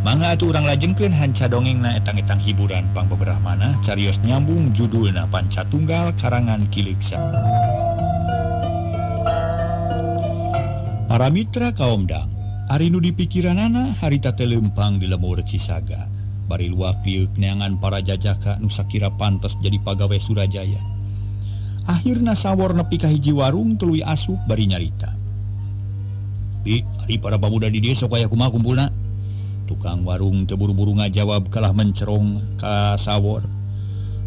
Mangga atuh urang lajengkeun hanca dongengna etang-etang hiburan pang beberapa mana carios nyambung judulna Panca Tunggal karangan Kiliksa. Para mitra kaum dang, ari nu dipikiranana harita teh leumpang di lemur Cisaga. Bari luak liuk neangan para jajaka nu sakira pantes jadi pagawe Surajaya. Akhirna sawor nepi ka hiji warung tuluy asup bari nyarita. Bi, ari para pemuda di dieu sok aya kumaha kumpulna? Tukang warung teu buru-buru ngajawab kalah mencerong ka sawor.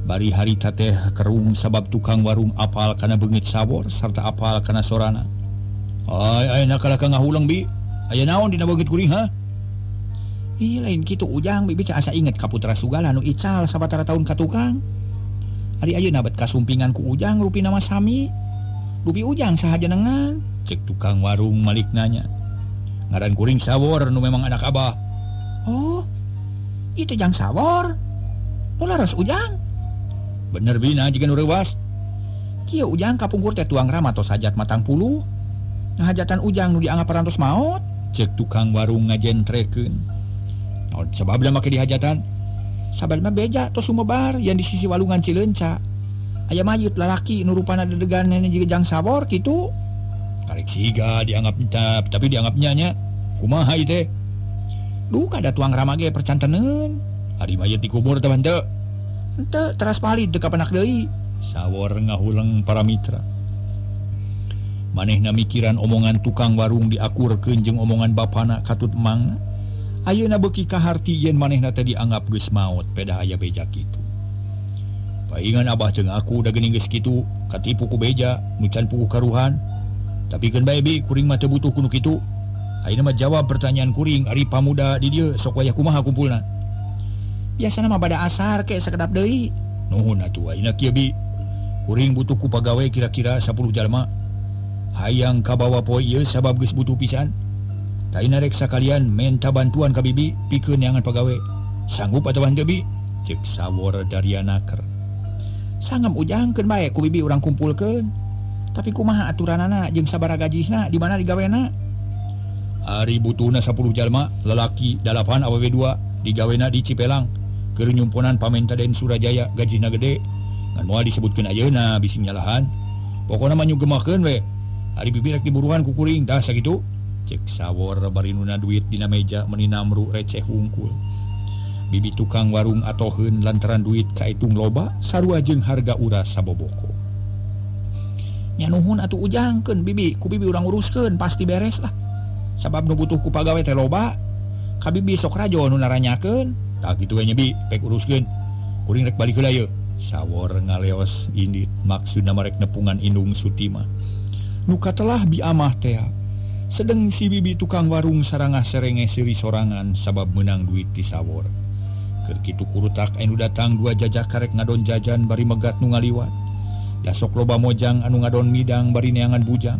Bari harita teh kerung sabab tukang warung apal kana beungit sawor sarta apal kana sorana. Ai ayeuna kalah ka ngahulang bi. Aya naon dina beungit kuring ha? Ih lain kitu ujang bibi teh asa inget ka putra Sugala nu ical sabatara taun ka tukang. Ari ayeuna bet kasumpingan ku ujang rupina Mas Sami. Rupi ujang saha jenengan? Cek tukang warung malik nanya. Ngaran kuring sawor nu memang anak abah. Oh, itu jang sawor. Nu laras ujang. Bener bina jika nu reuwas. Kieu ujang kapungkur teh tuang rama tos hajat matang puluh. Ngahajatan ujang nu dianggap parantos maot. Cek tukang warung ngajentrekeun. Naon sababna make dihajatan? Sababna beja tos sumebar yang di sisi walungan Cileunca. Aya mayit lalaki nu rupana dedegan nenek jiga jang sawor kitu. Karek siga dianggap tapi dianggapnya nya. Kumaha ieu teh? Duh kada tuang rama ge percanteneun. Ari mayit dikubur teh henteu. Henteu teras palid teu kapenak deui. Sawor ngahuleng para mitra. Manehna mikiran omongan tukang warung diakurkeun jeung omongan bapana katut emangna. Ayeuna beuki kaharti yen manehna teh dianggap geus maot peda aya beja kitu. Paingan abah teu ngaku da geuning geus kitu, katipu ku beja nu can puguh karuhan. Tapi keun bae bi kuring mah teu butuh kuno kitu. Ayeuna mah jawab pertanyaan kuring ari pamuda di dieu sok wayah kumaha kumpulna. Biasana mah bada asar ke sakedap deui. Nuhun atuh ayeuna kieu bi. Kuring butuh ku pagawe kira-kira 10 jalma. Hayang kabawa poe ieu sabab geus butuh pisan. Taina rek sakalian menta bantuan ka bibi pikeun neangan pagawe. Sanggup atawa henteu bi? Cek sawor Daryanaker. Sangem ujang keun bae ku bibi urang kumpulkeun. Tapi kumaha aturanana jeung sabaraha gajihna di mana digawena? Ari butuhna 10 jalma, lalaki 8 awewe 2, digawena di Cipelang. Keur nyumponan pamenta den Surajaya gajihna gede. Ngan moal disebutkeun ayeuna bisi nyalahan. Pokona mah nyugemahkeun we. Ari bibi rek diburuhan ku kuring dah sakitu. Cek sawor bari nuna duit dina meja meninamru receh hungkul. Bibi tukang warung atoheun lantaran duit kaitung loba sarua jeung harga uras saboboko. Nya nuhun atuh ujang keun bibi, ku bibi urang uruskeun pasti beres lah. Sabab nu butuh ku pagawe teh loba. Ka bibi sok rajo nu naranyakeun. Tah kitu we nya bi, pek uruskeun. Kuring rek balik heula yeuh. Sawor ngaleos indit maksudna marek nepungan indung Sutima. Nu katelah bi amah teh. Sedeng si bibi tukang warung sarangah serenge seuri sorangan sabab menang duit ti sawor. Keur kitu kurutak anu datang 2 jajak karek ngadon jajan bari megat nu ngaliwat. Da sok loba mojang anu ngadon midang bari neangan bujang.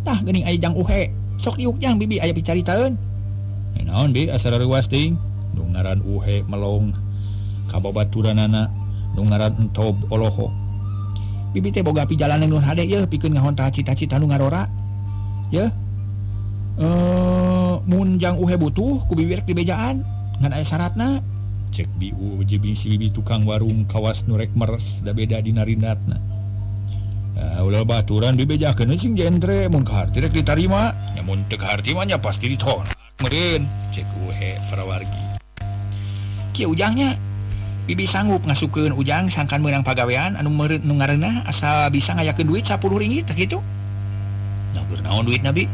Tah geuning aya jang uhe. Sok diuk jang bibi aya picaritaeun. Naon bi asal reuwas teuing? Nu ngaran uhe melong. Kababaturanana nu ngaran entob olohok. Bibi teh boga pijalanan nu hade yeuh pikeun ngahonta cita-cita nu ngarora. Yeuh. Mun jang uhe butuh ku bibi rek dibejaan ngan aya syaratna. Cek biu jibi si bibi tukang warung kawas nu rek meres da beda dina rindatna. Ulah baturan dibejakeun sing jentre mun kaharti rek ditarima, nya mun teu kaharti mah nya pasti ditolak. Meureun cek uhe parawargi. Kieu ujangnya bibi sanggup ngasukeun ujang sangkan meunang pagawean anu meureun nu ngareunna asa bisa ngayakeun duit 10 ringgit tah kitu. Nah keur naon duit nabi?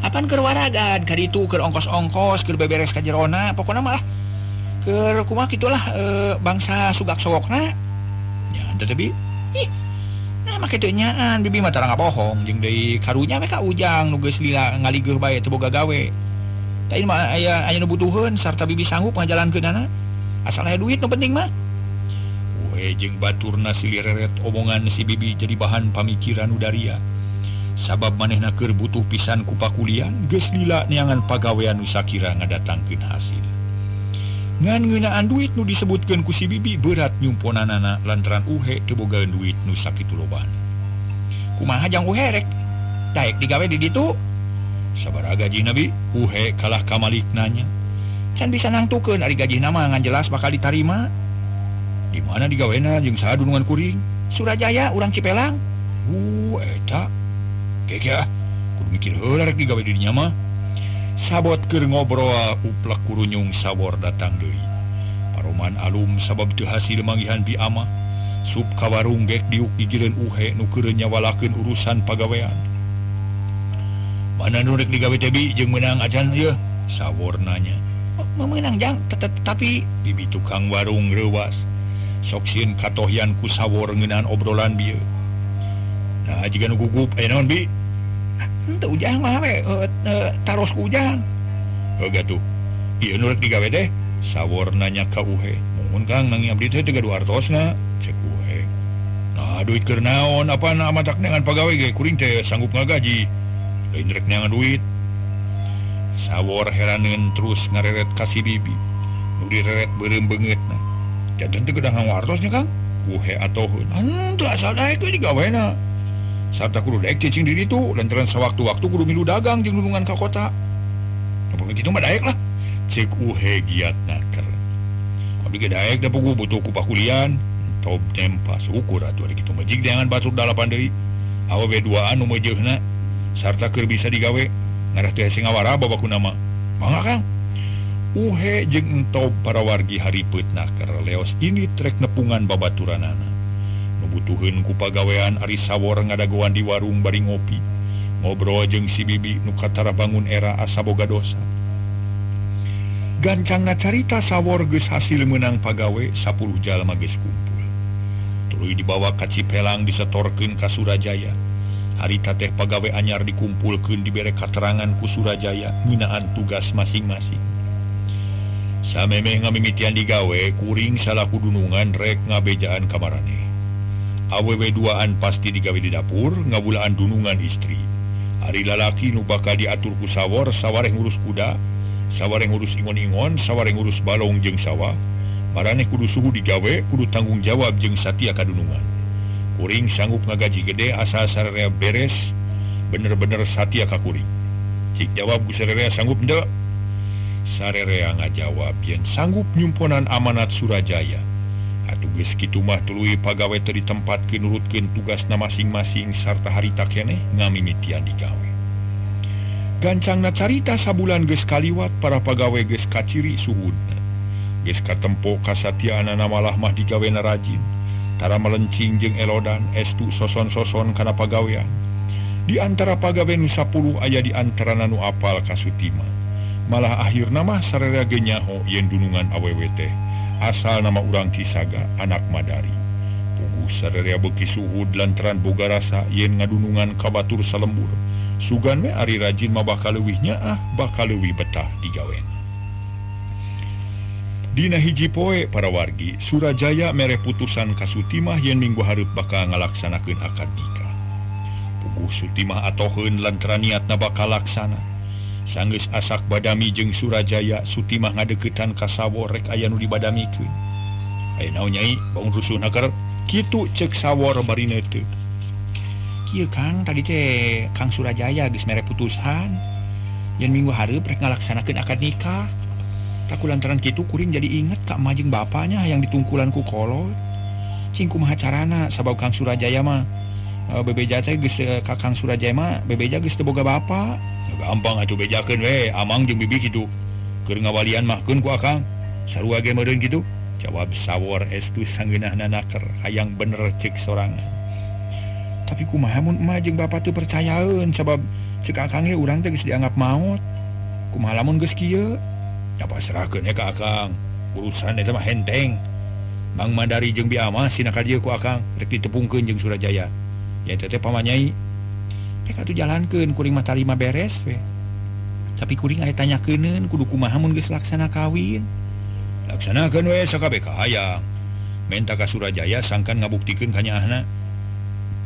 Apan keur waragan ka ditu keur ongkos-ongkos keur beberes ka jerona pokona mah keur kumaha kitulah bangsa sugak sogokna. Nya henteu teh bi. Ih. Nah make teu nyaan bibi mah tara ngabohong jeung deui karunya we ka ujang nu geus lila ngaligeuh bae teu boga gawe. Tah mah aya nu butuheun sarta bibi sanggup ngajalankeunana. Asal aya duit nu penting mah. We jeung baturna silireret omongan si bibi jadi bahan pamikiran Udaria. Sabab manehna keur butuh pisan ku pakulian geus lila neangan pagawean nu sakira ngadatangkeun hasil. Ngan ngeunaan duit nu disebutkeun ku si bibi berat nyumponanana lantaran uhe teu boga duit nu sakitu lobana. Kumaha jang uhe rek daek digawe di ditu? Sabaraha gajina bi? Uhe kalah ka malik nanya. can bisa nangtukeun ari gaji nama ngan jelas bakal diterima. Di mana digawena jeung saha dunungan kuring? Surajaya urang Cipelang. Eta keke kudu mikir heula rek digawe di dinya mah. Sabot keur ngobrol uplak kurunyung sawor datang deui. Paroman alum sabab teu hasil manggihan bi ama. Sup ka warung gek diuk digireun uhe nu keur nyawalakeun urusan pagawean. Mana nu rek digawe teh bi jeung meunang acan ieu? Sawor nanya. Meunang jang, tapi bibi tukang warung reuwas. Sok sieun katohyan ku sawor ngeunaan obrolan bieu. Nah, jika nu gugup aya naon bi? Henteu ujang mah we, taros ku ujang. Gatuh. Ieu nu rek digawe teh? Sawor nanya ka uhe. Mun Kang nang abdi teh gaduh artosna, cek uhe. Nah, duit keur naon? Apana amatak neangan pagawe ge kuring teh sanggup ngagaji. Lain rek neangan duit. Sawor heraneun terus ngareret ka si bibi. Nu direret beureum beungeutna. Janten teh geudang wartosnya Kang. Uhe atoheun. Henteu asal daek we digawena. Sarta kudu daek cicing di ditu lantaran sawaktu-waktu kudu milu dagang jeung nulungan ka kota. Apa kitu mah daek lah. Cek uhe giatna keren. Abdi ge daek da puguh butuh ku pakulian. Top tempas ukur atuh ari kitu mah jig deangan batur dalapan deui. Awewe duaan nu meujeuhna sarta keur bisa digawe. Ngarah teh sing ngawara babakuna mah. Mangga Kang. Uhe jeung entob para wargi haripeutna keur leos ini trek nepungan babaturanana. Nu butuheun ku pagawean ari sawor ngadagoan di warung bari ngopi. Ngobrol jeung si bibi nu katara bangun era asa boga dosa. Gancangna carita sawor geus hasil meunang pagawe 10 jalma geus kumpul. Tuluy dibawa ka Cipelang disetorkeun ka Surajaya. Harita teh pagawe anyar dikumpulkeun dibere katerangan ku Surajaya ngeunaan tugas masing-masing. Samemeh ngamimitian digawe kuring salaku dunungan rek ngabejaan ka maraneh. Awewe duaan pasti digawe di dapur ngabulaan dunungan istri. Ari lalaki nu bakal diatur ku sawor sawareh ngurus kuda, sawareh ngurus ingon-ingon, sawareh ngurus balong jeung sawah. Maraneh kudu suhu digawe, kudu tanggung jawab jeung satia ka dunungan. Kuring sanggup ngagaji gede asal sarerea beres, bener-bener satia ka kuring. Cik jawab ku sarerea sanggup henteu? Sarerea ngajawab yen sanggup nyumponan amanat Surajaya. Atuh geus kitu mah tuluy pagawe teu ditempatkeun nurutkeun tugasna masing-masing sarta harita keneh ngamimitian digawe. Gancangna carita sabulan geus kaliwat para pagawe geus kaciri suhudna. Geus katempo kasatiaanana malah mah digawena rajin. Tara melencing jeung elodan estu soson-soson kana pagawean. Di antara pagawe nu 10 aya di antarana nu apal ka Sutima. Malah akhirna mah sarerea ge nyaho yen dunungan awewe teh asal nama urang Cisaga anak Madari. Puguh sarerea beuki suhud lantaran boga rasa yen ngadunungan ka batur salembur. Sugan we ari rajin mah bakal leuwih nyaah, bakal leuwih betah digawena. Dina hiji poe para wargi, Surajaya mere putusan ka Sutimah yen minggu hareup bakal ngalaksanakeun akad nikah. Puguh Sutimah atoheun lantaran niatna bakal laksana. Sanggeus asak badami jeung Surajaya, Sutimah ngadeuketan ka sawor rek aya nu dibadamikeun. Aya naon nyai, baung rusuhna keur? Kitu ceuk sawor bari neuteuk. Kieu Kang, tadi teh Kang Surajaya geus mere putusan yen minggu hareup rek ngalaksanakeun akad nikah. Tak lantaran kitu kuring jadi inget Kak Majeng bapaknya yang ditungkulan ku kolot. Cing kumaha carana sabab Kang Surajaya mah bebeja teh geus ka Kang Surajaya mah bebeja geus teu boga bapa. Gampang atuh bejakeun we amang jeung bibi kitu. Keur ngawalian mahkeun ku akang. Sarua ge meureun kitu. Jawab sawor estu sanggeunahna naker hayang bener ceuk sorangan. Tapi kumaha mun emah jeung bapa teu percayaeun sabab ceuk akang ge urang teh geus dianggap maot. Kumaha lamun geus kieu? Apa serahkeun ka akang. Urusan eta mah henteng. Mang Madari jeung Bi Ama sina ka dieu ku akang rek ditepungkeun jeung Surajaya. Ya eta teh pamanyai. Pek atuh jalankeun kuring mah tarima beres we. Tapi kuring aya tanyakeunun kudu kumaha mun geus laksana kawin. Laksanakeun we sakabeh ka hayang. Menta ka Surajaya sangkan ngabuktikeun ka nyaahna.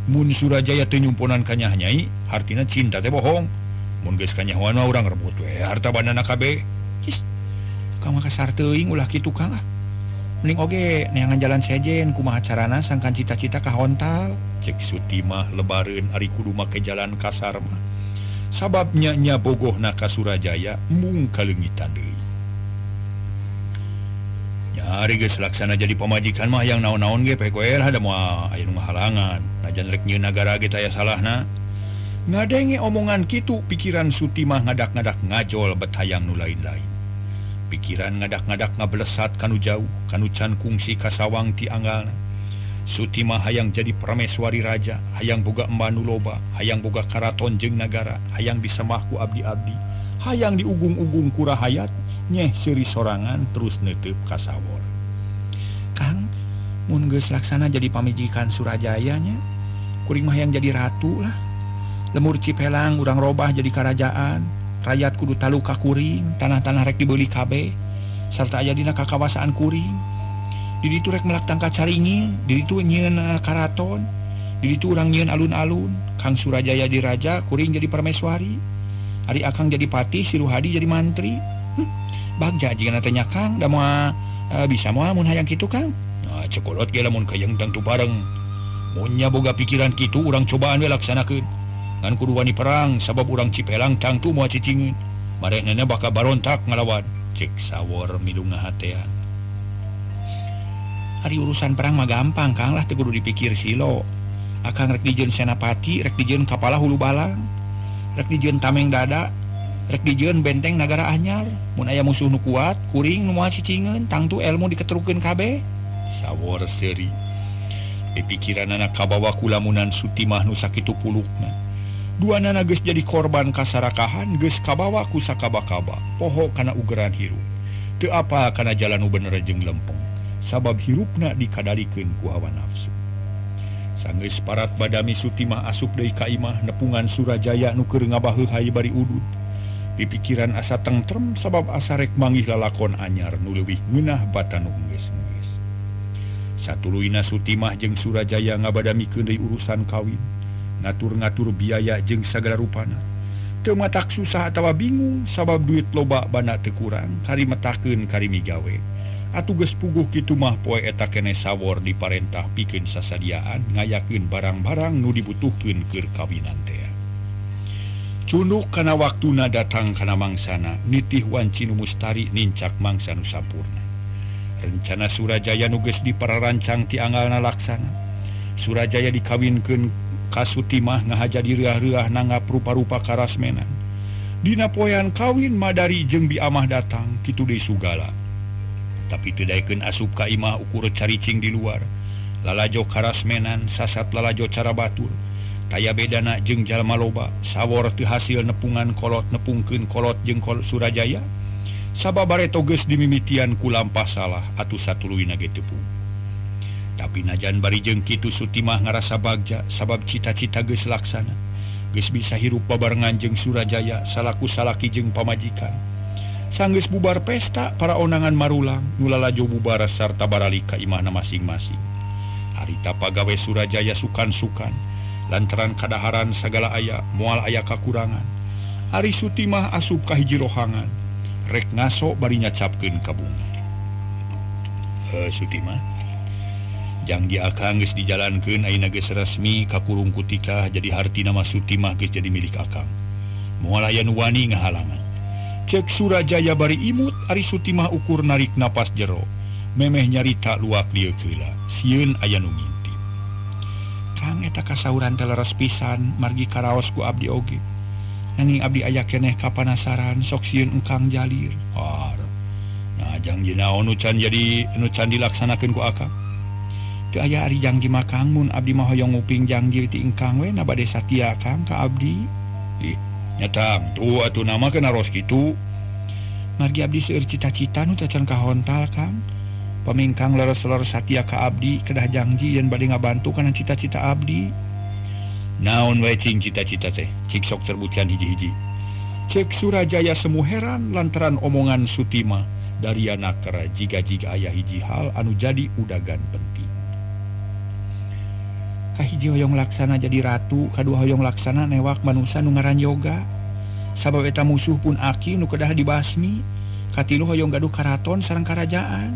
Mun Surajaya teu nyumponan ka nyaah nyai, hartina cinta teh bohong. Mun geus ka nyahoan mah urang rebut we harta bandana kabeh. Kis Kang mah kasar teuing ulah kitu Kang ah. Mending oge neangan jalan sejen kumaha carana sangkan cita-cita ka hontal. Cek Sutimah lebareun ari kudu make jalan kasar mah. Sababnya nya bogohna ka Surajaya mung kaleungitan deui. Nyari geus laksana jadi pamajikan mah yang naon-naon ge PKR ada moal aya nu halangan. Najan rek nyieun nagara ge aya salahna. Ngadenge omongan kitu pikiran Suti mah ngadak-ngadak ngajol bet hayang nu lain-lain. Pikiran ngadak-ngadak ngablesat kanu jauh, kanu can kungsi ka sawang ti anggalna. Suti mah hayang jadi prameswari raja, hayang boga emban nu loba, hayang boga karaton jeung nagara, hayang disemah ku abdi-abdi, hayang diugung-ugung ku rahayat. Nyeh seri sorangan terus neuteup ka sawor. Kang, mun geus laksana jadi pamijikan Surajaya nya, kuring mah yang jadi ratu lah. Lemur Cipelang urang robah jadi kerajaan, rakyat kudu talu ka kuring, tanah-tanah rek dibeuli kabeh, sarta aya dina kakawasaan kuring. Di ditu rek melak tangkat saringin, di ditu nyieun karaton, di ditu urang nyieun alun-alun. Kang Surajaya di raja, kuring jadi permaiswari. Ari akang jadi patih, si Ruhadi jadi mantri. Bagja jika natanya Kang, da moal bisa moal mun hayang kitu Kang. Nah, cekolot ge lamun kayang tentu bareng. Munnya boga pikiran kitu urang cobaan we laksanakeun. Ngan kudu wani perang sabab urang Cipelang tangtu moal cicingeun. Marenehna bakal barontak ngalawan. Cek sawor milu ngahatean. Ari urusan perang mah gampang Kang lah teu kudu dipikir silo. Akang rek dijieun senapati, rek dijieun kapala hulu balang, rek dijieun tameng dada, rek dijieun benteng nagara anyar. Mun aya musuh nu kuat, kuring nu moal cicingeun, tangtu ilmu diketerukeun kabeh. Sawor seuri. Pikiranna kabawa ku lamunan Suti mah nu sakitu pulukna. Duanana geus jadi korban kasarakahan, geus kabawa ku sakaba-kaba, poho kana ugeran hirup. Teu apa kana jalan nu bener jeung lempeng, sabab hirupna dikadalikeun ku hawa nafsu. Sanggeus parat badami Suti mah asup deui ka imah nepungan Surajaya nu keur ngabaheuhai bari udud. Pipikiran asa tentrem sabab asa rek manggih lalakon anyar nu leuwih ngeunah bata nu enggeus-enggeus. Satuluyna Suti mah jeung Surajaya ngabadamikeun deui urusan kawin, ngatur-ngatur biaya jeung sagala rupana. Teu matak susah atawa bingung sabab duit loba bana teu kurang, kari metakeun kari migawe. Atuh geus puguh kitu mah poe eta keneh sawor diparentah pikeun sasadiaan ngayakeun barang-barang nu dibutuhkeun keur kawinan teh. Cunduk kana waktuna datang kana mangsana, nitih wanci nu mustari nincak mangsa nu sampurna. Rencana Surajaya nu geus dipararancang ti anggalna laksana. Surajaya dikawinkeun ka Suti mah ngahajadi reah-reah nangap rupa-rupa karasmenan. Dina poean kawin madari jeung biamah datang kitu deui sugala. Tapi teu daekeun asup ka imah ukur caricing di luar. Lalajo karasmenan sasat lalajo cara batur. Taya bedana jeung jalma loba, sawor teu hasil nepungan kolot nepungkeun kolot jeung Surajaya. Sababare toges dimimitian ku lampah salah atuh satuluyna ge tepung. Tapi najan bari jeung kitu Suti mah ngarasa bagja sabab cita-cita geus laksana. Geus bisa hirup babarengan jeung Surajaya salaku salaki jeung pamajikan. Sanggeus bubar pesta, para onangan marulang nu lalajo bubar sarta baralik ka imahna masing-masing. Harita pagawe Surajaya sukan-sukan, lantaran kadaharan sagala aya moal aya kakurangan. Ari Suti mah asup ka hiji rohangan, rek ngaso bari nyacapkeun ka bunga. Suti mah janggi akang geus dijalankeun ayeuna geus resmi kakurung kutika jadi hartina mah Suti mah geus jadi milik akang. Moal aya nu wani ngahalangan. Cek Surajaya bari imut, ari Suti mah ukur narik napas jero, memeh nyarita luak lieu heula, sieun aya nu ngintip. Kang eta kasauran teh leres pisan margi karaos ku abdi oge. Nanging abdi aya keneh kapanasaran sok sieun engkang jalir. Nah janji naon nu can dilaksanakeun ku akang. Teu aya ari janji mah Kang mun abdi mah hoyong nguping janji ti engkang we na bade satia Kang ka abdi. Nyatang tuh atuh nama kena ros kitu. Margi abdi seueur cita-cita nu teu can kahontal Kang. Pamingkang leres-leres satia ka abdi kedah janji yen bade ngabantu kana cita-cita abdi. Naon wae cing cita-cita teh? Cik sok terbutkan hiji-hiji. Cek Surajaya semu heran lantaran omongan Suti mah dari anak kera jiga-jiga aya hiji hal anu jadi udagan penting. Kahiji hoyong laksana jadi ratu, kadua hoyong laksana newak manusia nu ngaran yoga. Sabab eta musuh pun aki nu kedah dibasmi. Katilu hoyong gaduh karaton sareng karajaan.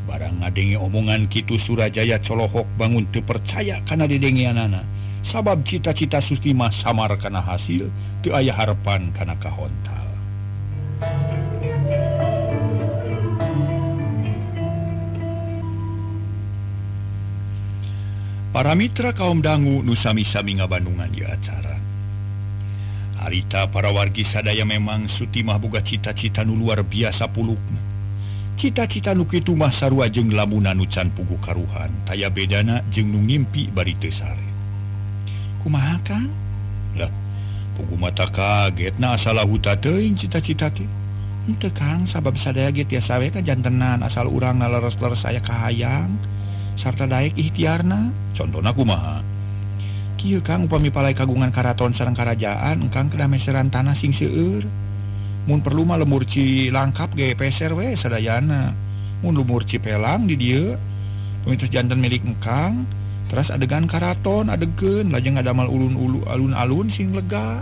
Barang ngadenge omongan kitu Surajaya colohok bangun teu percaya kana dedengeanana. Sabab cita-cita Suti mah samar kana hasil, teu aya harapan kana kahontal. Para mitra kaum dangu nu sami-sami ngabandungan di acara. Harita para wargi sadaya memang Sutimah boga cita-cita nu luar biasa pulukna. Cita-cita nu kitu mah sarua jeung lamunan nu can puguh karuhan, taya bedana jeung nu ngimpi bari teu sare. Kumaha Kang? Lah, puguh mata kagetna asal huta teuing cita-cita teh. Henteu Kang, sabab sadaya ge tiasa we kajantenan asal urang leres-leres aya kahayang sarta daek ikhtiarna. Contona kumaha? Kieu Kang upami palai kagungan karaton sareng karajaan engkang kedah meseran tanah sing seueur. Mun perlu mah lemur ci langkap ge peser we sadayana. Mun lemur ci pelang di dieu pamitos janten milik engkang, teras adegan karaton adegeun lajeng ngadamel ulun-ulu alun-alun sing lega.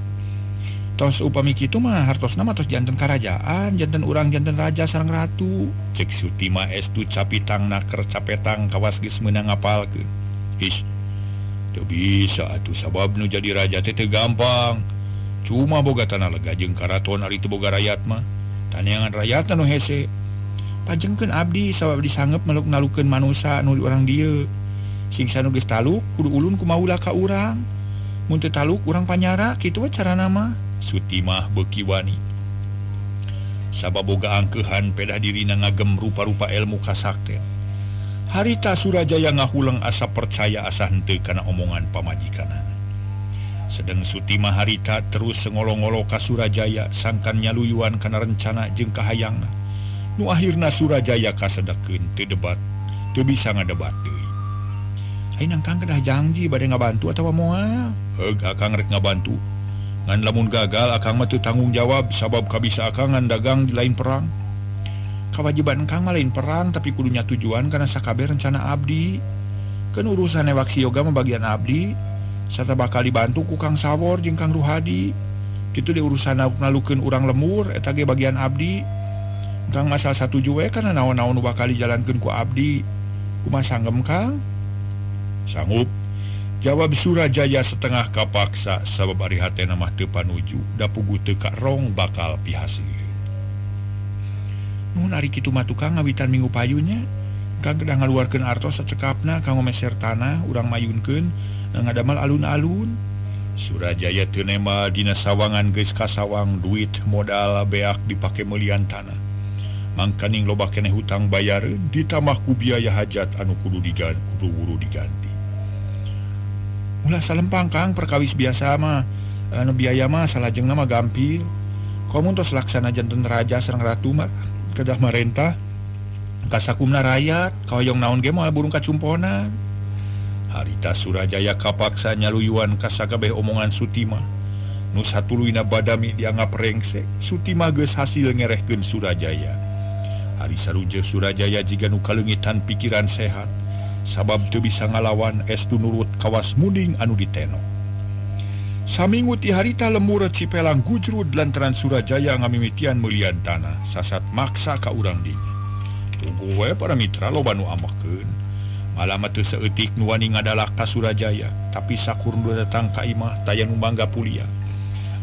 Tos upami kitu mah hartosna mah tos janten karajaan, janten urang janten raja sareng ratu. Cek Sutimah estu capitangna keur capetang kawas geus meunang ngapalkeun. Is, teu bisa atuh sabab nu jadi raja teh teu gampang. Cuma boga tanah lega jeung karaton ari teu boga rakyat mah. Taneangan rakyatna nu hese. Pajengkeun abdi sabab disangep meluk-nalukeun manusia nu di urang dieu. Singsa nu geus taluk kudu ulun ku maula ka urang. Mun teu taluk urang panyara, kitu we carana mah. Sutimah beuki wani. Sabab boga angkeuhan pedah dirina ngagem rupa-rupa ilmu kasakten. Harita Surajaya ngahulang asa percaya asa henteu kana omongan pamajikanana. Sedeng Sutimah harita terus ngolo-ngolo ka Surajaya sangkan nyaluyuan kana rencana jeung kahayangna. Nu akhirna Surajaya kasedekeun teu debat, teu bisa ngadebat deui. Ayeuna Kang kedah janji bade ngabantu atawa moal? Heug akang rek ngabantu. Ngan lamun gagal akang mah teu tanggung jawab sabab kabisa akang ngan dagang di lain perang. Kawajiban Kang mah lain perang tapi kudu nya tujuan kana sakabeh rencana abdi. Keun urusan waksi yoga mah bagian abdi sarta bakal dibantu ku Kang Sawor jeung Kang Ruhadi. Kitu di urusan nalukeun urang lemur eta ge bagian abdi. Kang mah salah satuju we kana naon-naon nu bakal dijalankeun ku abdi. Kumaha sanggem Kang? Sanggup. Jawab Surajaya setengah kapaksa sabab ari hatena mah teu panuju da puguh teu ka rong bakal pihasil. Mun ari kitu mah tukang ngawitan minggu payunya, Kang kedah ngaluarkeun artos sacekapna kanggo meser tanah urang mayunkeun ngadamel alun-alun. Surajaya teu nema dina sawangan geus kasawang duit modal beak dipake meulian tanah. Mangkaning loba keneh hutang bayareun ditambah ku biaya hajat anu kudu diganti. Ulah salempang Kang perkawis biasa mah anu biaya mah salajengna mah gampil. Komun tos laksana janten raja sareng ratu mah kedah marentah kasakumna rakyat kahoyong naon ge moal burung kacumponan. Harita Surajaya kapaksa nyaluyuan ka sakabeh omongan Sutimah. Nu satuluyna badami dianggap rengsek, Sutimah geus hasil ngerehkeun Surajaya. Hari sarujeun Surajaya jiga nu kalengitan pikiran sehat. Sabab teu bisa ngalawan estu nurut kawas munding anu diteno. Saminggu ti harita lemur cipelang gujrud lantaran Surajaya ngamimitian meulian tanah sasat maksa ka urang dinya. Tunggu we para mitra loba nu amahkeun. Malah teu saeutik nu wani ngadalak ka Surajaya, tapi sakurna datang ka imah taya nu mangga pulia.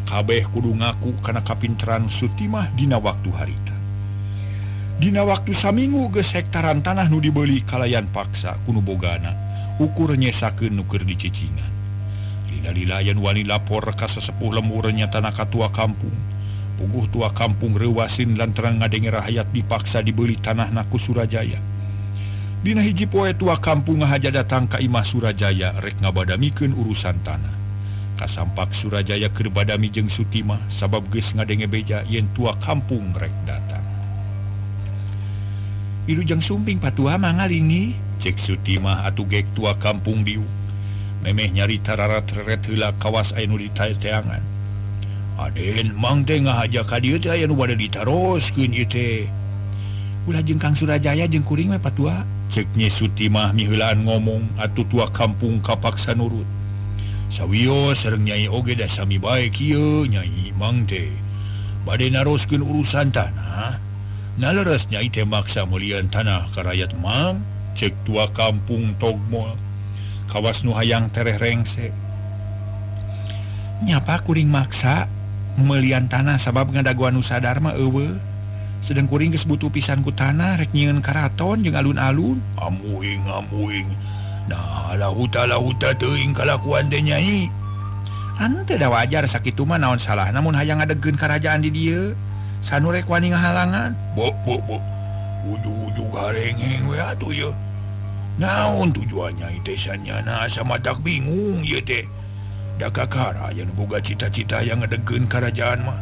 Kabeh kudu ngaku kana kapinteran Sutimah dina waktu harita. Dina waktu saminggu geus hektaran tanah nu dibeuli kalayan paksa kuno bogana ukur nyesakeun nu keur dicicingan. Lila-lila yen wani lapor ka sesepuh lemur nya tanah katua kampung. Puguh tua kampung reuwasin lantaran ngadenge rakyat dipaksa dibeuli tanahna ku Surajaya. Dina hiji poe tua kampung ngahaja datang ka imah Surajaya rek ngabadamikeun urusan tanah. Kasampak Surajaya keur badami jeung Sutimah sabab geus ngadenge beja yen tua kampung rek datang. Wilujeng sumping patua mangalingi, cek Sutimah atuh gek tua kampung diu. Memeh nyari tararat-reret heula kawas aya nu ditaeteangan. Aden, mang teh ngahaja ka dieu teh aya nu bade ditaroskeun ieu teh. Ulah jeung Kang Surajaya jeung kuring we patua, cek Nyi Sutimah miheulaan ngomong atuh tua kampung kapaksa nurut. Sawiyo sareng Nyai oge da sami bae kieu Nyai mang teh. Bade naroskeun urusan tanah. Naleres Nyai teh maksa meulian tanah ka rakyat mang, cek tua kampung togmol. Kawas nu hayang tereh rengse. Nyapa kuring maksa meulian tanah sabab ngadaguan nu sadar mah eueuh. Sedeng kuring geus butuh pisan ku tanah rek nyieun karaton jeung alun-alun. Amuing Nah lahuta teuing kalakuan teh Nyai. Ante da wajar sakituma naon salah namun hayang ngadegeun kerajaan di dieu sanurek wani ngahalangan. Bo ujug-ujug harengeng we atuh ye. Naon tujuannya teh sanyana asa madak bingung ye teh. Da kakara aya nu boga cita-cita yang ngadegeun kerajaan mah.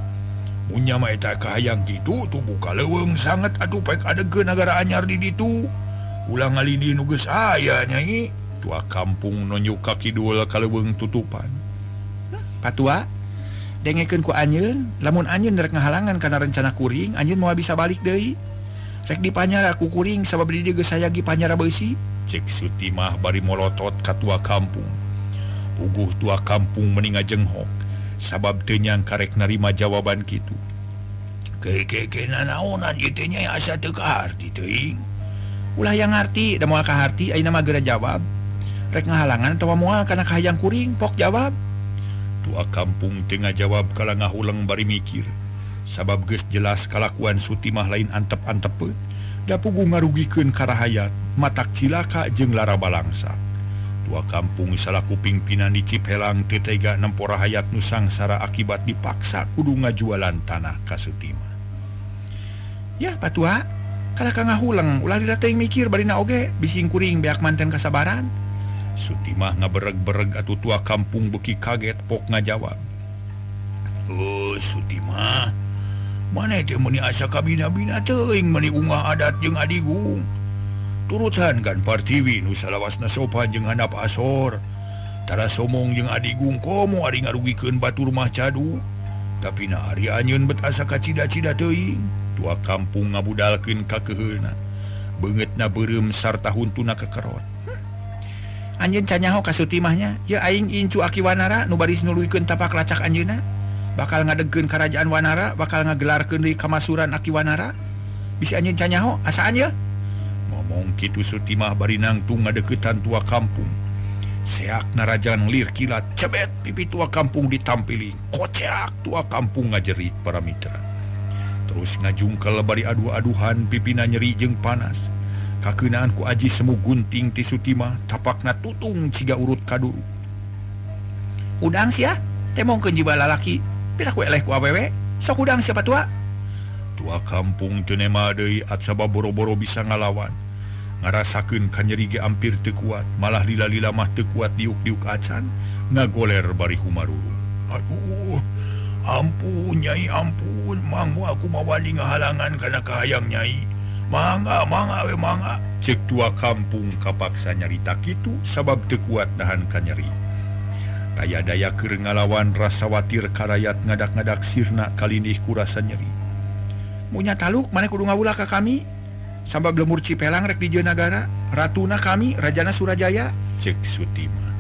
Munya mah eta kahayang kitu tuh buka leuweung sangat atuh paek adegeun negara anyar di ditu. Ulang ngalidi nu geus aya Nyai. Tua kampung nonjuk ka kidul ka leuweung tutupan. Patua dengekeun ku anjeun lamun anjeun rek ngahalangan kana rencana kuring anjeun moal bisa balik deui rek dipanyara ku kuring sabab di dieu geus sayagi panyara beusi cek Sutimah bari molotot ka tua kampung. Puguh tua kampung mending ngajenghok sabab teu nyangka rek narima jawaban kitu. Keke naonan ieu teh Nyai asa teu kaharti teuing. Ulah yang ngarti da moal kaharti ayeuna mah geura jawab rek ngahalangan atawa moal kana kahayang kuring pok jawab. Tua kampung tengah jawab kala ngahuleng bari mikir sabab geus jelas kalakuan Sutimah lain antep-antep da puguh ngarugikeun karahayat matak cilaka jeung lara balangsa. Tua kampung salaku pimpinan di Cipelang teu tega nempo rahayat nu sangsara akibat dipaksa kudu ngajualan tanah ka Sutimah. Ya patua kala ka ngahuleng ulah lila teuing mikir barina oge bising kuring beak manten kasabaran. Sutimah ngabereg-bereg atuh tua kampung beuki kaget pok ngajawab. Oh Sutimah, mana teh meuni asa kabina-bina teuing meuni ungah adat jeung adigung. Turutan kan Partiwi nu salawasna sopan jeung handap asor. Tara somong jeung adigung komo ari ngarugikeun batur mah cadu. Tapi na ari anjeun bet asa kacida-cida teuing. Tua kampung ngabudalkeun ka keuheulna. Beungeutna beureum sarta huntuna kekerot. Anjeun canyaho ka Sutimahnya, ya aing incu Aki Wanara nu baris nuluykeun tapak lacak anjeunna, bakal ngadegeun kerajaan Wanara, bakal ngagelarkeun deui kamasuran Aki Wanara. Bisi anjeun canyaho, asaan ye? Ngomong kitu Sutimah bari nangtung ngadeuketan tua kampung. Seakna rajaan lir kilat cebet pipi tua kampung ditampili. Kocak tua kampung ngajerit para mitra. Terus ngajungkel bari adu-aduhan pipina nyeri jeung panas. Kakeunaan ku aji semu gunting ti Sutimah tapakna tutung ciga urut kaduru. Udang sia, temongkeun jiba lalaki, pira ku eleh ku awewe, sok udang siapa tua? Tua kampung teu nema deui atsaba boro-boro bisa ngalawan. Ngarasakeun kanyeri ge ampir teu kuat, malah lila-lila mah teu kuat diuk-diuk acan, ngagoler bari humaruru. Aduh, ampun Nyai ampun, mangmu aku mawani ngahalangan kana kahayang Nyai. Mangga we mangga. Cek tua kampung kapaksa nyarita kitu sabab teu kuat nahan kanyeri. Taya daya keur ngalawan rasa watir karayat ngadak-ngadak sirna kalinih ku rasa nyeri. Munya taluk maneh kudu ngawulah ka kami sabab lemur Cipelang rek dijieun nagara, ratuna kami Rajana Surajaya, cek Sutimah.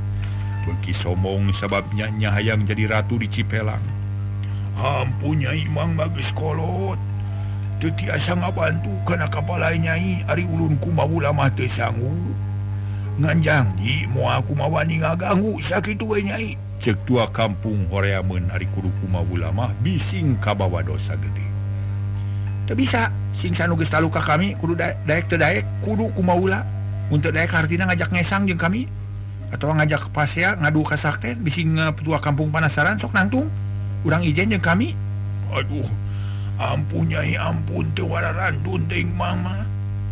Beuki somong sababnya nya hayang jadi ratu di Cipelang. Ampun Nyai mangga geus kolot. Teu tiasa ngabantu kana kapalai Nyai ari ulun kumawula mah teu sanggup. Ngan janji moal kumawani ngaganggu sakitu we Nyai. Cek tua kampung horeameun ari kudu kumawula mah bising kabawa dosa gede. Teu bisa, sing sanu geus talu ka kami kudu daek teu daek kudu kumawula. Mun teu daek hartina ngajak ngesang jeung kami atawa ngajak pasea ngadu ka sakten bising tua kampung panasaran sok nangtung. Urang ijen jeung kami. Aduh. Ampun Nyai ampun teu wararantun teuing mama.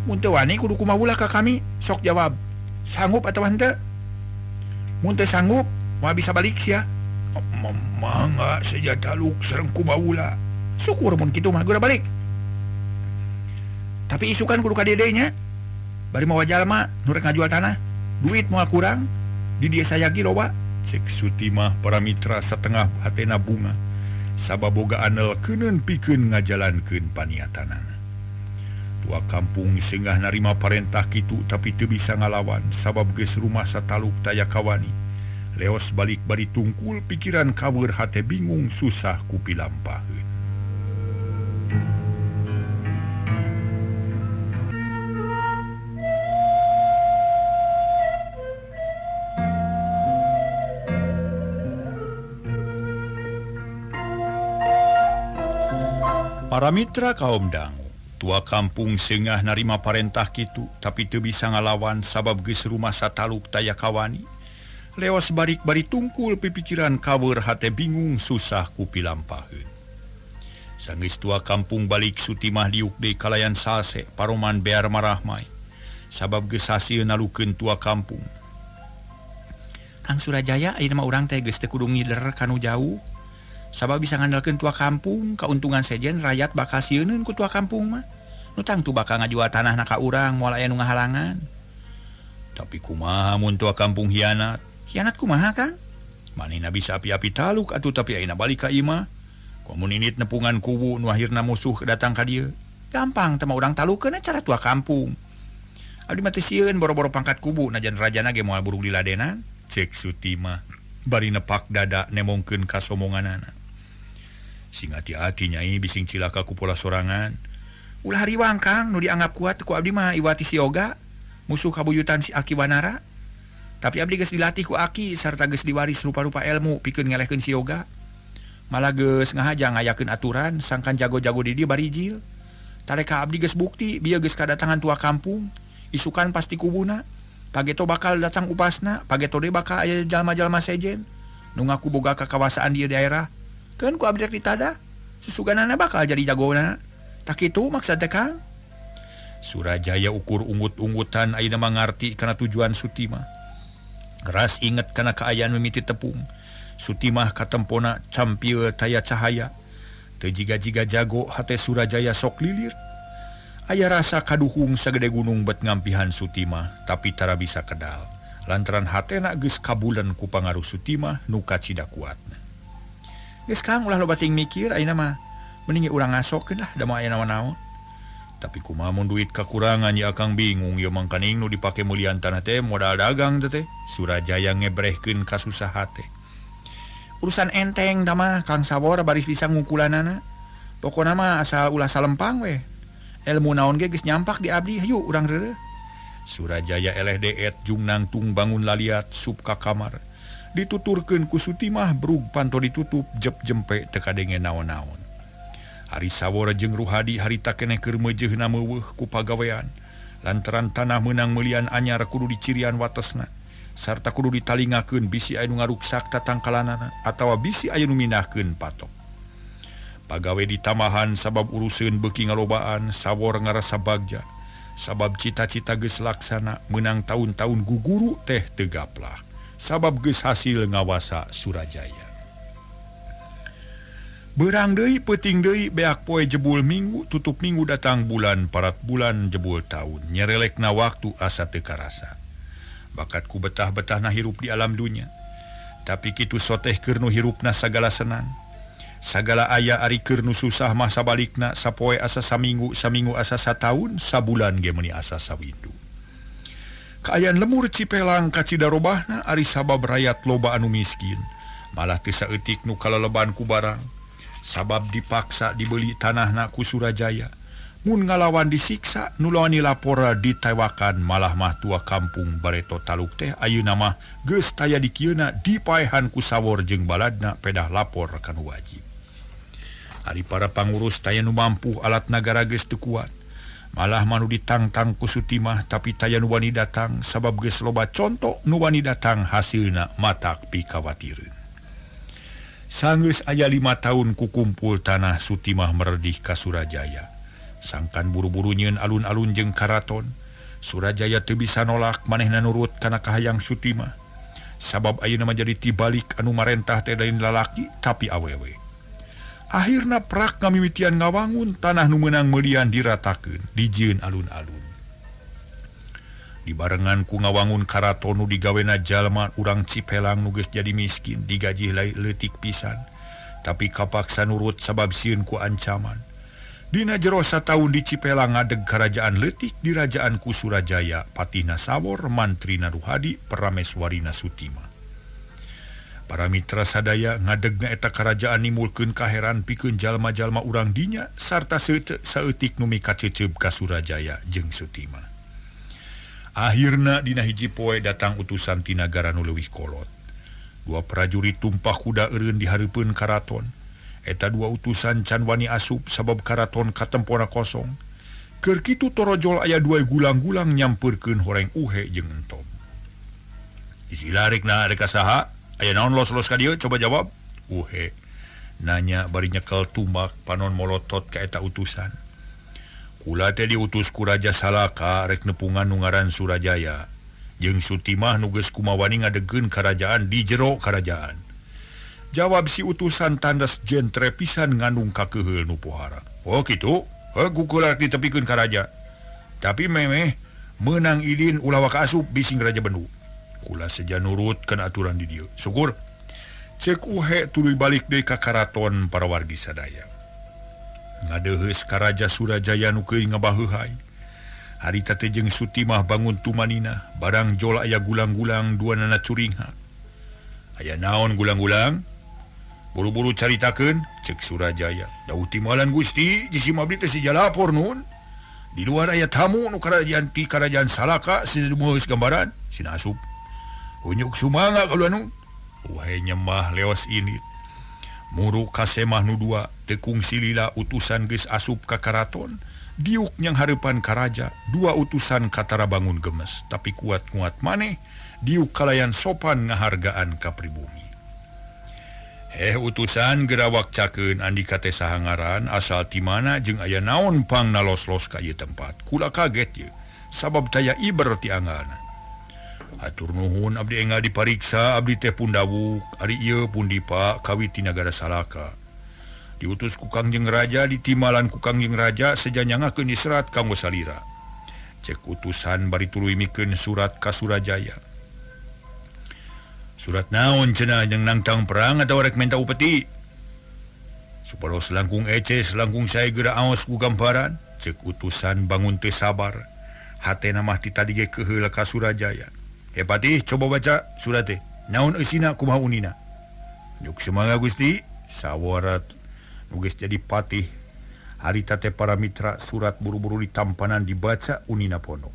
Mun teu wani kudu kumawulah ka kami, sok jawab. Sanggup atawa henteu? Mun teu sanggup, moal bisa balik sia. Mangga saja taluk sareng kumawulah. Syukur mun kitu mah geura balik. Tapi isukan kudu ka dedenya. Bari mawa jalma nu rek ngajual tanah, duit moal kurang, di dieu sayagi loba. Cek Sutimah para mitra satengah hatena bunga. Sabab boga anel keuneun pikeun ngajalankeun paniatanana. Tua kampung singgah narima parentah kitu tapi teu bisa ngalawan sabab geus rumah sataluk taya kawani. Leos balik bari tungkul pikiran kaweur hate bingung susah ku pilampaheun. Para mitra kaum dangu, Tua kampung sengah narima parentah kitu tapi teu bisa ngalawan sabab geus rumah sataluk taya kawani. Leos barik-bari tungkul pipikiran kawer hate bingung susah ku pilampaheun. Sanggeus tua kampung balik Sutimah diuk deui kalayan sase paroman bear marahmai. Sabab geus hasieun nalukeun tua kampung. Kang Surajaya ayeuna mah urang teh geus teu kudu ngider kanu jauh. Sabab bisa ngandalkeun tua kampung, kauntungan sejen rakyat bakal sieuneun ku tua kampung mah. Nu tangtu bakal ngajual tanahna ka urang moal aya nu ngahalangan. Tapi kumaha mun tua kampung hianat? Hianat kumaha, Kang? Manehna bisa api-api taluk atuh tapi ayeuna balik ka imah. Komun init nepungan kubu nu akhirna musuh datang ka dieu. Gampang teh mah urang talukeun cara tua kampung. Abdi mah teu sieun boro-boro pangkat kubu najan rajana ge moal burung diladenan. Cek Sutimah bari nepak dada nemongkeun ka somonganana. Sing hati-hati nyai bising cilaka ku pola sorangan. Ulah hariwang Kang nu dianggap kuat ku abdi mah Iwati Sioga, musuh kabuyutan si Aki Wanara. Tapi abdi geus dilatih ku Aki sarta geus diwaris rupa-rupa ilmu pikeun ngelehkeun Sioga. Malah geus ngahajang ngayakeun aturan sangkan jago-jago di dieu barijil. Tareka abdi geus bukti bieu geus kadatangan tua kampung, isukan pasti kubuna. Pageto bakal datang upasna, pageto deui bakal aya jalma-jalma sejen nu ngaku boga kakawasaan di daerah. Keun ku abdi rek ditada, susuganana bakal jadi jagona. Tak kitu maksud teh Kang? Surajaya ukur ungut-ungutan ayeuna mah ngarti kana tujuan Sutimah. Ras inget kana kaayaan mimiti tepung. Sutimah katempona campieu taya cahaya. Teu jiga-jiga jago hate Surajaya sok lilir. Aya rasa kaduhung sagede gunung bet ngampihan Sutimah, tapi tara bisa kedal. Lantaran hatena geus kabulen ku pangaruh Sutimah nu kacida kuatna. Geus Kang ulah loba ting mikir ayeuna mah. Mending urang ngasokeun lah da mah aya naon-naon. Tapi kumaha mun duit kakurangan ya Kang bingung ya mangkaning nu dipake mulian tanah teh modal dagang teh. Surajaya ngebrehkeun kasusah hate. Urusan enteng da mah Kang Sawor baris bisa ngungkulanana. Pokona mah asal ulah salempang we. Ilmu naon ge geus nyampak di abdi, hayu urang reureuh. Surajaya eleh deet jung nangtung bangun laliat sup ka kamar. Dituturkeun ku Sutimah brug panto ditutup jep jempe teu kadenge naon-naon. Hari Sawora jeung Ruhadi harita keneh keur meujeuhna meuweuh ku pagawean. Lantaran tanah meunang meulian anyar kudu dicirian watesna. Sarta kudu ditalingakeun bisi aya nu ngaruksak tatangkalanana atawa bisi aya nu mindahkeun patok. Pagawe ditamahan sabab uruseun beuki ngalobaan Sawor ngarasa bagja. Sabab cita-cita geus laksana meunang tahun-tahun guguru teh teu gaplah. Sabab geus hasil ngawasa Surajaya. Beurang deui peuting deui beak poe jebul minggu tutup minggu datang bulan parat bulan jebul tahun nyerelekna waktu asa teu karasa. Bakat ku betah-betahna hirup di alam dunya. Tapi kitu soteh keur nu hirupna sagala senang. Sagala aya ari keur nu susah mah sabalikna sapoe asa saminggu asa sataun sabulan ge meuni asa sawindu. Kaayaan lemur Cipelang kacida robahna ari sabab rakyat loba anu miskin. Malah teu saeutik nu kaleleban ku barang. Sabab dipaksa dibeli tanahna ku Surajaya. Mun ngalawan disiksa nu lawani lapora ditewakan malah mah tua kampung bareto taluk teh ayeuna mah geus taya di kieuna dipaehan ku Sawor jeung baladna pedah lapor kanu wajib. Ari para pangurus taya nu mampu alat nagara geus teu kuat. Malah manu ditangtang ku Sutimah tapi taya nu wani datang sabab geus loba conto nu wani datang hasilna matak pikawatireun. Sanggeus aya 5 tahun ku kumpul tanah Sutimah meredih ka Surajaya. Sangkan buru-buru nyieun alun-alun jeung karaton. Surajaya teu bisa nolak manehna nurut kana kahayang Sutimah. Sabab ayeuna mah jadi tibalik anu marentah teh lain lalaki tapi awewe. Akhirna prak ngamimitian ngawangun tanah nu meunang meulian diratakeun dijieun alun-alun. Dibarengan ku ngawangun karaton nu digawena jalma urang Cipelang nu geus jadi miskin digaji leutik pisan. Tapi kapaksa nurut sabab sieun ku ancaman. Dina jero sataun di Cipelang ngadeg kerajaan leutik di Rajaan ku Surajaya patihna Sawor mantrina Ruhadi parameswarina Sutimah. Para mitra sadaya ngadegna eta kerajaan nimulkeun kaheran pikeun jalma-jalma urang dinya sarta saeutik nu mika ceuceup ka Surajaya jeung Sutimah. Akhirna dina hiji poe datang utusan ti nagara nu leuwih kolot. 2 prajurit tumpah kuda eureun di hareupeun karaton. Eta 2 utusan can wani asup sabab karaton katempona kosong. Kerkitu torojol aya 2 gulang-gulang nyamperkeun horeng uhe jeung entom. Isi larik na reka saha? Aya naon los-los ka dieu? Coba jawab. Uhe nanya bari nyekel tumbak panon molotot ka eta utusan. Kula teh diutus ku Raja Salaka rek nepungan nu ngaran Surajaya. Jeung Sutimah nu geus kumawani ngadegeun karajaan di jero karajaan. Jawab si utusan tandas jentre pisan ngandung kakeheul nu pohara. Oh kitu? Gugular ditepikeun ka raja. Tapi memeh menang idin ulah waka asup bising Raja Bendu. Kula seja nurutkeun aturan di dieu. Syukur. Cek uhe tuluy balik deui ka karaton para wargi sadaya. Ngadeuheus ka Raja Surajaya nu keuing ngabaheuhai. Harita teh jeung Sutimah bangun tumanina, barang jol aya gulang-gulang duanana curingha. Aya naon gulang-gulang? Buru-buru caritakeun, cek Surajaya. Dauh timalan Gusti, jisi abdi teh sija lapor nun. Di luar aya tamu nu karajaan Salaka sideumuheus gambaran, sina asup. Unyuk sumanga kalu anu. Wahai nyembah leos ini. Muru kasemah nu 2 tekung silila utusan geus asup ka karaton. Diuk nyang hareupan ka raja, 2 utusan katara bangun gemes, tapi kuat-kuat maneh diuk kalayan sopan ngahargaan ka pribumi. Utusan geura wakcakeun andika teh saha ngaran, asal ti mana jeung aya naon pang nalos-los ka ieu tempat. Kula kaget ye, sabab taya iber ti anggana. Atur nuhun abdi enggal dipariksa, abdi teh pun dawuk, ari ieu pun dipa kawi ti nagara Salaka. Diutus ku Kangjeng Raja, ditimalan ku Kangjeng Raja sejanyangakeun israt kanggo salira. Cek utusan bari tuluy mikeun surat ka Surajaya. Surat naon cenah jeung nangtang perang atawa rek menta upeti? Supados langkung eces langkung sae geura aos ku gambaran. Cek utusan bangun teu sabar. Hatena mah ti tadi ge keheul ka Surajaya. Patih, coba baca surat teh. Naon eusina kumaha unina? Nyuk semangga Gusti, sawarat nu geus jadi patih. Harita teh para mitra surat buru-buru ditampanan dibaca unina pono.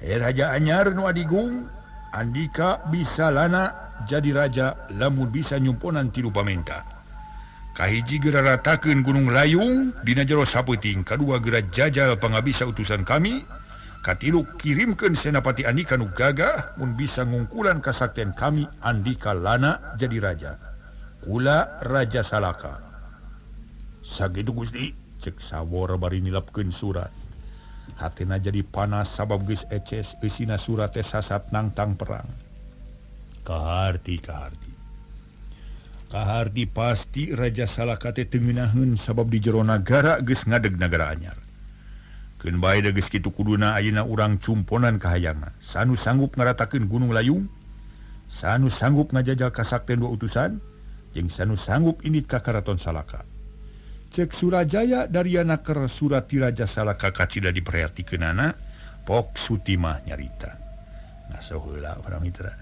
Raja anyar nu adigung, andika bisa lana jadi raja lamun bisa nyumponan tilu pamenta. Kahiji geura ratakeun Gunung Layung dina jero sapeuting, kadua geura jajal pangabisa utusan kami. Katilu kirimkeun Senapati Andika nu gagah mun bisa ngungkulan kasaktian kami andika lana jadi raja. Kula Raja Salaka. Sakitu Gusti, cek sawor bari nilapkeun surat. Hatena jadi panas sabab geus eces eusina surat teh sasat nangtang perang. Kaharti pasti Raja Salaka teh teu ngeunaheun sabab di jero nagara geus ngadeg nagara anyar. Keun bae da geus kitu kuduna ayeuna urang cumponan kahayangna. Sanu sanggup ngaratakeun Gunung Layung, sanu sanggup ngajajal kasaktian 2 utusan, jeung sanu sanggup indit ka karaton Salaka. Cek Surajaya dariana keur surat ti Raja Salaka kacida diperhatikeunana, pok Sutimah nyarita. Ngaso heula para mitra.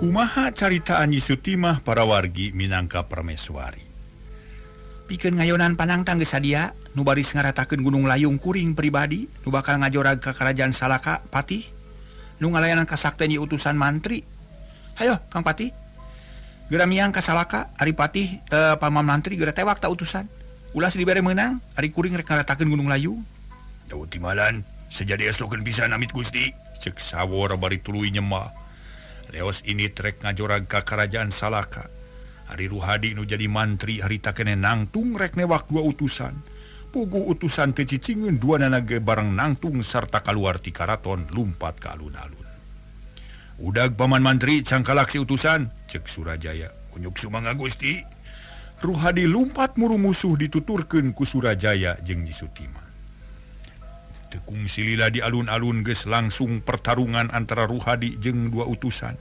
Kumaha caritaan Nyi Sutimah para wargi minangka permeswari. Pikeun ngayonan panangtang geus sadia nu baris ngaratakeun Gunung Layung kuring pribadi nu bakal ngajorag ka Karajaan Salaka Patih nu ngalayanan kasakten ieu utusan mantri. Hayo Kang Patih, geura miang ka Salaka ari Patih paman mantri geura tewak ta utusan. Ulas dibere meunang ari kuring rek ngaratakeun Gunung Layung. Daud timalan sejadi eslokeun pisan amit Gusti, cek sawor bari tuluy nyemah. Leos ini trek ngajorag ka Karajaan Salaka. Ari Ruhadi nu jadi mantri harita kene nangtung rek newak dua utusan. Pugu utusan teu cicingeun duanana ge bareng nangtung sarta kaluar ti karaton lumpat ka alun-alun. Udag paman mantri cangkalak si utusan, cek Surajaya. Unyuk sumangga Gusti. Ruhadi lumpat muru musuh dituturkeun ku Surajaya jeung Nyi Sutimah. Tekung silila di alun-alun geus langsung pertarungan antara Ruhadi jeung dua utusan.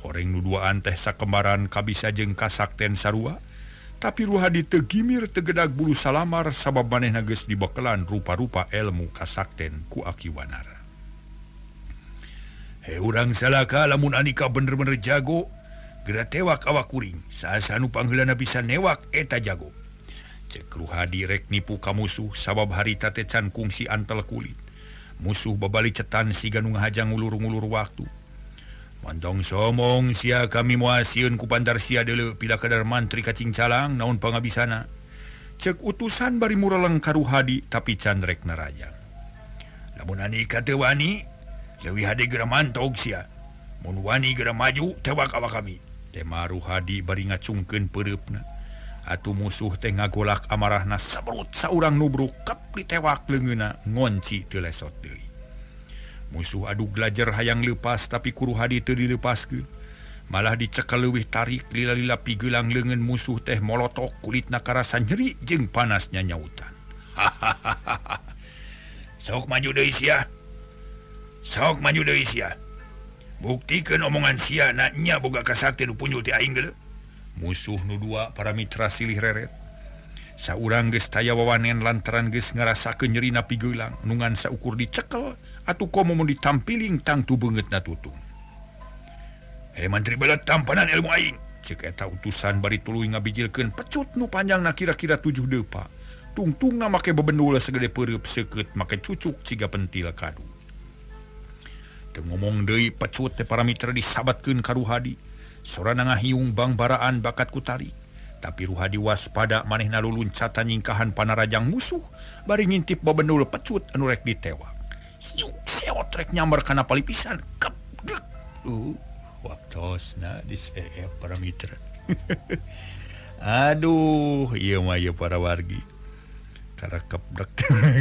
Horeng nu duaan teh sakembaran kabisa jeung kasakten sarua, tapi Ruhadi teu gimir tegedag bulu salamar sabab manehna geus dibekelan rupa-rupa ilmu kasakten ku Aki Wanara. He urang Salaka lamun anika bener-bener jago, geura tewak awak kuring, saha nu pangheulana bisa newak eta jago. Cek Ruhadi rek nipu ka musuh sabab harita teh can kungsi antel kulit. Musuh babali cetan siga nu ngahajang ngulur-ngulur waktu. Mantong somong sia kami moal sieun ku pantar sia deuleu pila kadar mantri kacing calang naon pangabisana. Cek utusan bari mureleng ka Ruhadi tapi can rek narajang. Lamun anika teu wani, leuwih hade geura mantog sia. Mun wani geura maju tewak awak kami. Tema Ruhadi bari ngacungkeun peureupna. Atuh musuh teh ngagolak amarahna sabrut saurang nubruk kep ditewak leungeunna ngonci teu lesot deui. Musuh adu glajer hayang leupas tapi ku Ruhadi teu dileupaskeun. Malah dicekel leuwih tarik lila-lila pigelang leungeun musuh teh molotok kulitna karasa nyeri jeung panasnya nyautan. Sok maju deui sia. Sok maju deui sia. Buktikeun omongan sia na nya boga kasakti nu punjul ti aing geuleuh. Musuh nu dua para mitra silih reret. Saurang geus taya wawanen lantaran geus ngarasakeun nyerina pigelang nungan saukur dicekel atuh komo mun ditampiling tangtu beungeutna tutung. He mantri belet tampanan ilmu aing, cek eta utusan bari tuluy ngabijilkeun pecut nu panjangna kira-kira 7 deupa. Tungtungna make bebendul segede peureub seukeut make cucuk ciga pentil kadu. Teu ngomong deui pecut teh para mitra disabatkeun ka Ruhadi. Sorana ngahiung bangbaraan bakat kutari. Tapi Ruhadi waspada manehna luluncatan nyingkahan panarajang musuh bari ngintip babendul pecut anu rek ditewak. Hiu seot rek nyamber kana palipisan kep dek. Waktosna diseep para mitra. Aduh, ieu mah ieu para wargi. Karakep dek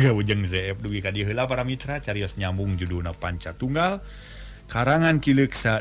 gawujeng seep dugi ka dieu heula para mitra carios nyambung judulna Panca Tunggal karangan Ki Leuksa